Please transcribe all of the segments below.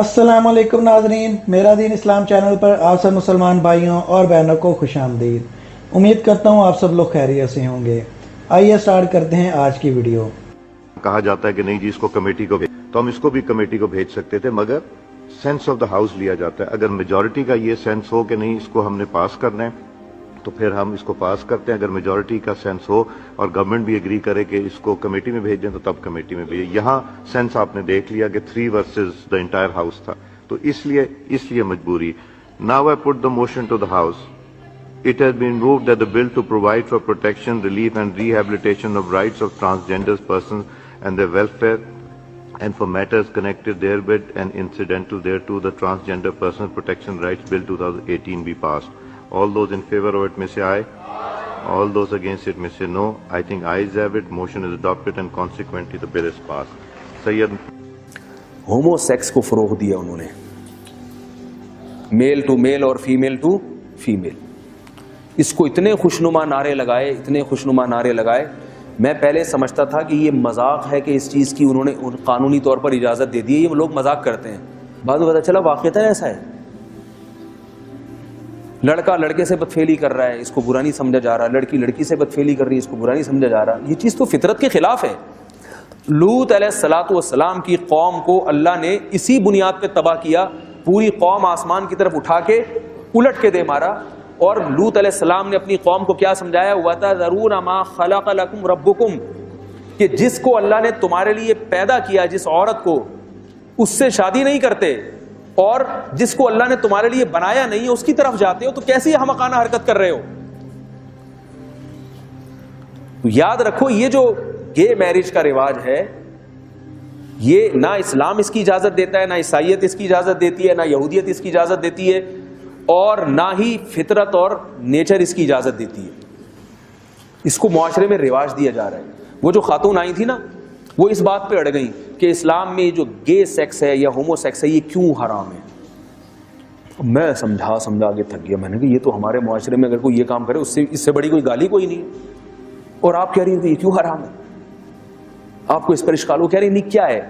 अस्सलाम वालेकुम नाज़रीन, मेरा दीन इस्लाम चैनल पर आप सब मुसलमान भाइयों और बहनों को खुशामदीद। उम्मीद करता हूँ आप सब लोग खैरियत से होंगे। आइए स्टार्ट करते हैं आज की वीडियो। कहा जाता है कि नहीं जी इसको कमेटी को भेज, तो हम इसको भी कमेटी को भेज सकते थे, मगर सेंस ऑफ द हाउस लिया जाता है। अगर मेजॉरिटी का ये सेंस हो कि नहीं इसको हमने पास करना है तो फिर हम इसको पास करते हैं। अगर मेजॉरिटी का सेंस हो और गवर्नमेंट भी एग्री करे कि इसको कमेटी में भेजें तो तब कमेटी में भेजें। यहाँ सेंस आपने देख लिया कि 3 वर्सेस द एंटायर हाउस था, तो इसलिए मजबूरी। Now I put the motion to the house. It has been moved that the bill to provide for protection, relief and rehabilitation of rights of transgender persons and their welfare and for matters connected therewith and incidental thereto, the Transgender Persons Protection Rights Bill 2018 be passed. All those in favor of it may say aye. All those against it may say no. I think ayes have it. Motion is adopted and consequently the bill is passed. Sayyid. होमोसेक्स को फरोग दिया उन्होंने, mail to mail और female to female. इसको इतने खुशनुमा नारे लगाए। मैं पहले समझता था कि ये मजाक है कि इस चीज़ की उन्होंने कानूनी तौर पर इजाज़त दे दी है, ये लोग मजाक करते हैं। बाद में पता चला वाक़ईतन ऐसा है। लड़का लड़के से बदफेली कर रहा है, इसको बुरा नहीं समझा जा रहा। लड़की लड़की से बदफेली कर रही है, इसको बुरा नहीं समझा जा रहा। ये चीज़ तो फितरत के खिलाफ है। लूत अलैहिस्सलातु वस्सलाम की कौम को अल्लाह ने इसी बुनियाद पे तबाह किया। पूरी कौम आसमान की तरफ उठा के उलट के दे मारा। और लूत अलैहिस्सलाम ने अपनी कौम को क्या समझाया? वतज़रूना मा खलक़ लकुम रब्बुकुम, कि जिसको अल्लाह ने तुम्हारे लिए पैदा किया, जिस औरत को, उससे शादी नहीं करते, और जिसको अल्लाह ने तुम्हारे लिए बनाया नहीं है उसकी तरफ जाते हो, तो कैसी हमकाना हरकत कर रहे हो? तो याद रखो, ये जो गे मैरिज का रिवाज है, ये ना इस्लाम इसकी इजाजत देता है, ना ईसाईयत इसकी इजाजत देती है, ना यहूदियत इसकी इजाजत देती है, और ना ही फितरत और नेचर इसकी इजाजत देती है। इसको मुआशरे में रिवाज दिया जा रहा है। वो जो खातून आई थी ना, वो इस बात पे अड़ गई कि इस्लाम में जो गे सेक्स है या होमोसेक्स है ये क्यों हराम है। मैं समझा के थक गया। मैंने कहा ये तो हमारे मुआशरे में अगर कोई ये काम करे उससे इससे बड़ी कोई गाली कोई नहीं, और आप कह रही हो कि ये क्यों हराम है? आपको इस पर इश्काल हो, कह रही नहीं क्या है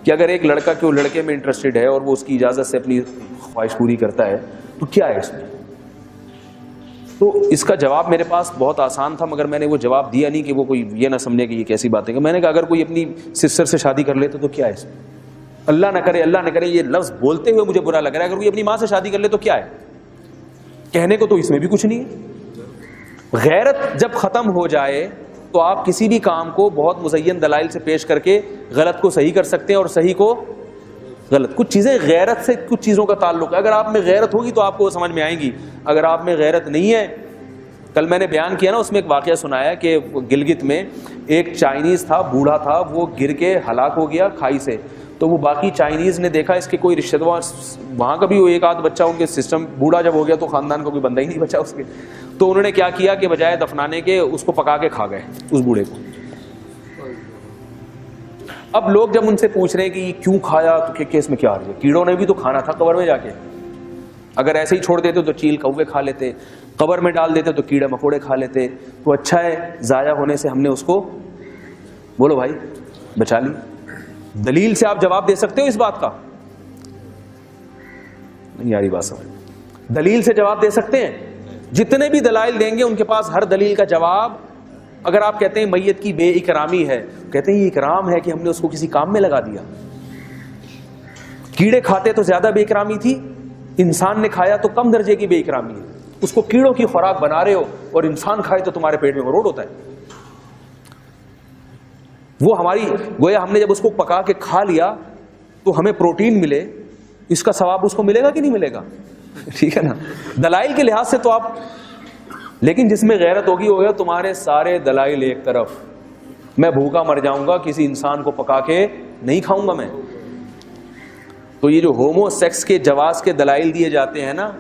कि अगर एक लड़का क्यों लड़के में इंटरेस्टेड है और वो उसकी इजाजत से अपनी ख्वाहिश पूरी करता है तो क्या है इसमें? तो इसका जवाब मेरे पास बहुत आसान था, मगर मैंने वो जवाब दिया नहीं कि वो कोई ये ना समझे कि ये कैसी बात है। मैंने कहा अगर कोई अपनी सिस्टर से शादी कर लेते तो क्या है इसमें? अल्लाह न करे ये लफ्ज बोलते हुए मुझे बुरा लग रहा है। अगर कोई अपनी माँ से शादी कर ले तो क्या है? कहने को तो इसमें भी कुछ नहीं है। गैरत जब खत्म हो जाए तो आप किसी भी काम को बहुत मुज़य्यन दलाइल से पेश करके गलत को सही कर सकते हैं और सही को गलत। कुछ चीज़ें गैरत से कुछ चीज़ों का ताल्लुक है। अगर आप में गैरत होगी तो आपको समझ में आएंगी, अगर आप में गैरत नहीं है। कल मैंने बयान किया ना, उसमें एक वाक़या सुनाया कि गिलगित में एक चाइनीज़ था, बूढ़ा था, वो गिर के हलाक हो गया खाई से। तो वो बाकी चाइनीज़ ने देखा इसके कोई रिश्तेदार, वहाँ का भी वो एक आध बच्चा, उनके सिस्टम बूढ़ा जब हो गया तो ख़ानदान का कोई बंदा ही नहीं बचा उसके। तो उन्होंने क्या किया कि बजाय दफनाने के उसको पका के खा गए उस बूढ़े को। अब लोग जब उनसे पूछ रहे हैं कि ये क्यों खाया, तो केस में क्या आ रही है? कीड़ों ने भी तो खाना था कब्र में जाके। अगर ऐसे ही छोड़ देते तो चील कौवे खा लेते, कब्र में डाल देते तो कीड़े मकोड़े खा लेते। तो अच्छा है, ज़ाया होने से हमने उसको, बोलो भाई, बचा ली। दलील से आप जवाब दे सकते हो इस बात का? नहीं यारी बात समझ। दलील से जवाब दे सकते हैं। जितने भी दलाइल देंगे उनके पास हर दलील का जवाब। अगर आप कहते हैं मैयत की बेइकरामी है, कहते हैं ये इकराम है कि हमने उसको किसी काम में लगा दिया। कीड़े खाते तो ज्यादा बेइकरामी थी, इंसान ने खाया तो कम दर्जे की बेइकरामी है। उसको कीड़ों की खुराक बना रहे हो और इंसान खाए तो तुम्हारे पेट में मरोड़ होता है। वो हमारी गोया हमने जब उसको पका के खा लिया तो हमें प्रोटीन मिले, इसका सवाब उसको मिलेगा कि नहीं मिलेगा? ठीक है ना? दलाइल के लिहाज से तो आप, लेकिन जिसमें गैरत होगी हो गया तुम्हारे सारे दलाइल एक तरफ। मैं भूखा मर जाऊंगा, किसी इंसान को पका के नहीं खाऊंगा मैं। तो ये जो होमोसेक्स के जवाज के दलाइल दिए जाते हैं ना,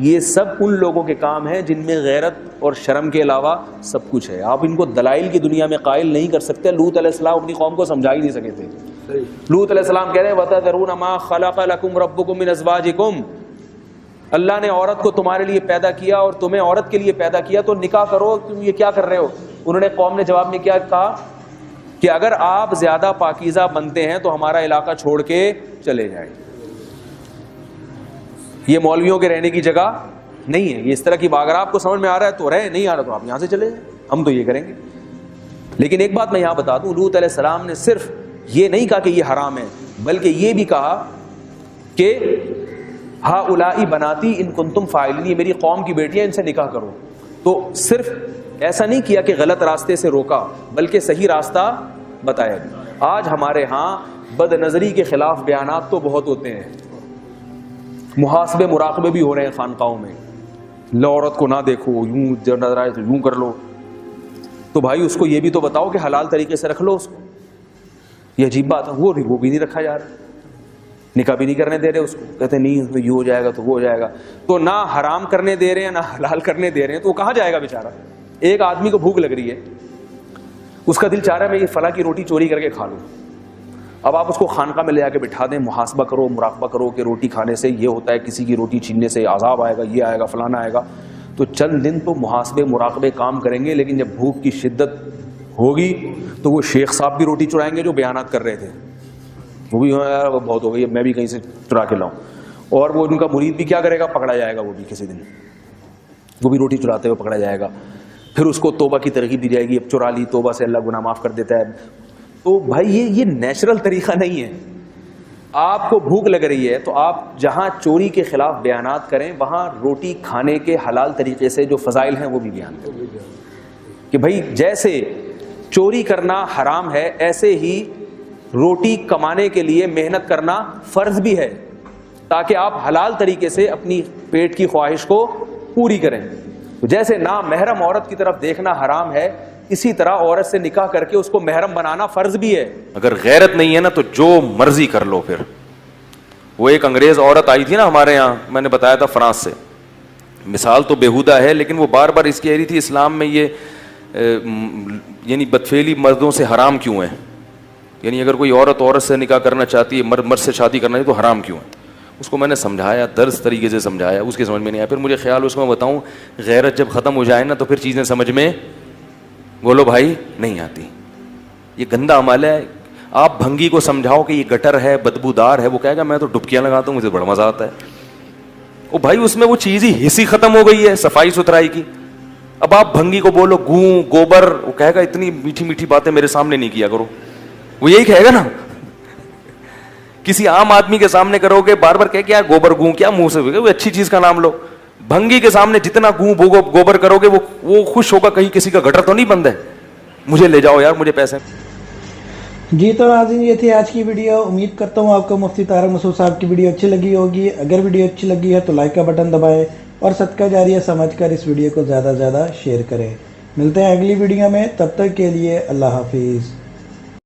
ये सब उन लोगों के काम है जिनमें गैरत और शर्म के अलावा सब कुछ है। आप इनको दलाइल की दुनिया में कायल नहीं कर सकते। लूत अलैहिस्सलाम अपनी कौम को समझा ही नहीं सके थे। लूत अलैहिस्सलाम कह रहे हैं वतज़रूना मा खलक़ लकुम रब्बुकुम मिन अज़वाजिकुम, अल्लाह ने औरत को तुम्हारे लिए पैदा किया और तुम्हें औरत के लिए पैदा किया, तो निकाह करो, तुम ये क्या कर रहे हो? उन्होंने, कौम ने जवाब में क्या कहा कि अगर आप ज्यादा पाकीज़ा बनते हैं तो हमारा इलाका छोड़ के चले जाएं। یہ مولویوں کے رہنے کی جگہ نہیں ہے. یہ اس طرح کی اگر آپ کو سمجھ میں آ رہا ہے تو رہے, نہیں آ رہا تو آپ یہاں سے چلے جائیں, ہم تو یہ کریں گے. لیکن ایک بات میں یہاں بتا دوں, لوط علیہ السلام نے صرف یہ نہیں کہا کہ یہ حرام ہے, بلکہ یہ بھی کہا کہ ہؤلاء بناتی ان کنتم فاعلین, یہ میری قوم کی بیٹیاں, ان سے نکاح کرو. تو صرف ایسا نہیں کیا کہ غلط راستے سے روکا, بلکہ صحیح راستہ بتایا بھی. آج ہمارے ہاں بد نظری کے خلاف بیانات تو بہت ہوتے ہیں, محاسبے مراقبے بھی ہو رہے ہیں خانقاہوں میں, لو عورت کو نہ دیکھو, یوں جو نظر آئے تو یوں کر لو. تو بھائی اس کو یہ بھی تو بتاؤ کہ حلال طریقے سے رکھ لو اس کو. یہ عجیب بات ہے, وہ بھی نہیں رکھا جا رہا, نکاح بھی نہیں کرنے دے رہے اس کو, کہتے نہیں اس میں یہ ہو جائے گا تو وہ ہو جائے گا. تو نہ حرام کرنے دے رہے ہیں نہ حلال کرنے دے رہے ہیں, تو وہ کہاں جائے گا بیچارہ. ایک آدمی کو بھوک لگ رہی ہے, اس کا دل چاہ رہا ہے میں یہ فلاں کی روٹی چوری کر کے کھا لوں. اب آپ اس کو خانقاہ میں لے جا کے بٹھا دیں, محاسبہ کرو, مراقبہ کرو کہ روٹی کھانے سے یہ ہوتا ہے, کسی کی روٹی چھیننے سے عذاب آئے گا, یہ آئے گا, فلانا آئے گا. تو چند دن تو محاسبے مراقبے کام کریں گے, لیکن جب بھوک کی شدت ہوگی تو وہ شیخ صاحب بھی روٹی چرائیں گے جو بیانات کر رہے تھے, وہ بھی یار بہت ہو گئی, میں بھی کہیں سے چرا کے لاؤں. اور وہ ان کا مرید بھی کیا کرے گا, پکڑا جائے گا, وہ بھی کسی دن وہ بھی روٹی چراتے ہوئے پکڑا جائے گا. پھر اس کو توبہ کی ترغیب دی جائے گی, اب چرا لی, توبہ سے اللہ گناہ معاف کر دیتا ہے. تو بھائی یہ نیچرل طریقہ نہیں ہے. آپ کو بھوک لگ رہی ہے تو آپ جہاں چوری کے خلاف بیانات کریں, وہاں روٹی کھانے کے حلال طریقے سے جو فضائل ہیں وہ بھی بیان کریں کہ بھائی جیسے چوری کرنا حرام ہے, ایسے ہی روٹی کمانے کے لیے محنت کرنا فرض بھی ہے, تاکہ آپ حلال طریقے سے اپنی پیٹ کی خواہش کو پوری کریں. جیسے نامحرم عورت کی طرف دیکھنا حرام ہے, اسی طرح عورت سے نکاح کر کے اس کو محرم بنانا فرض بھی ہے. اگر غیرت نہیں ہے نا تو جو مرضی کر لو. پھر وہ ایک انگریز عورت آئی تھی نا ہمارے یہاں, میں نے بتایا تھا فرانس سے, مثال تو بیہودہ ہے لیکن وہ بار بار اس کہہ رہی تھی اسلام میں یہ یعنی بدفعلی مردوں سے حرام کیوں ہے, یعنی اگر کوئی عورت سے نکاح کرنا چاہتی ہے, مرد سے شادی کرنا ہے تو حرام کیوں ہے. اس کو میں نے سمجھایا, درس طریقے سے سمجھایا, اس کے سمجھ میں نہیں آیا. پھر مجھے خیال اس کو میں بتاؤں, غیرت جب ختم ہو جائے نا تو پھر چیزیں سمجھ میں بولو بھائی نہیں آتی. یہ گندا عمل ہے. آپ بھنگی کو سمجھاؤ کہ یہ گٹر ہے, بدبودار ہے, وہ کہے گا میں تو ڈبکیاں لگاتا ہوں, مجھے بڑا مزہ آتا ہے. او بھائی اس میں وہ چیز ہی حصی ختم ہو گئی ہے صفائی ستھرائی کی. اب آپ بھنگی کو بولو گوں گوبر, وہ کہے گا اتنی میٹھی میٹھی باتیں میرے سامنے نہیں کیا کرو, وہ یہی کہے گا نا. کسی عام آدمی کے سامنے کرو گے بار بار کہے کیا گوبر گوں, کیا منہ سے وہ اچھی چیز کا نام لو. بھنگی کے سامنے جتنا گوں گوبر کرو گے وہ خوش ہوگا, کہیں کسی کا گٹر تو نہیں بند ہے, مجھے لے جاؤ یار, مجھے پیسے. جی تو ناظرین یہ تھی آج کی ویڈیو. امید کرتا ہوں آپ کو مفتی طارق مسعود صاحب کی ویڈیو اچھی لگی ہوگی. اگر ویڈیو اچھی لگی ہے تو لائک کا بٹن دبائیں اور صدقہ جاریہ سمجھ کر اس ویڈیو کو زیادہ سے زیادہ شیئر کریں. ملتے ہیں اگلی ویڈیو میں, تب تک کے لیے اللہ حافظ.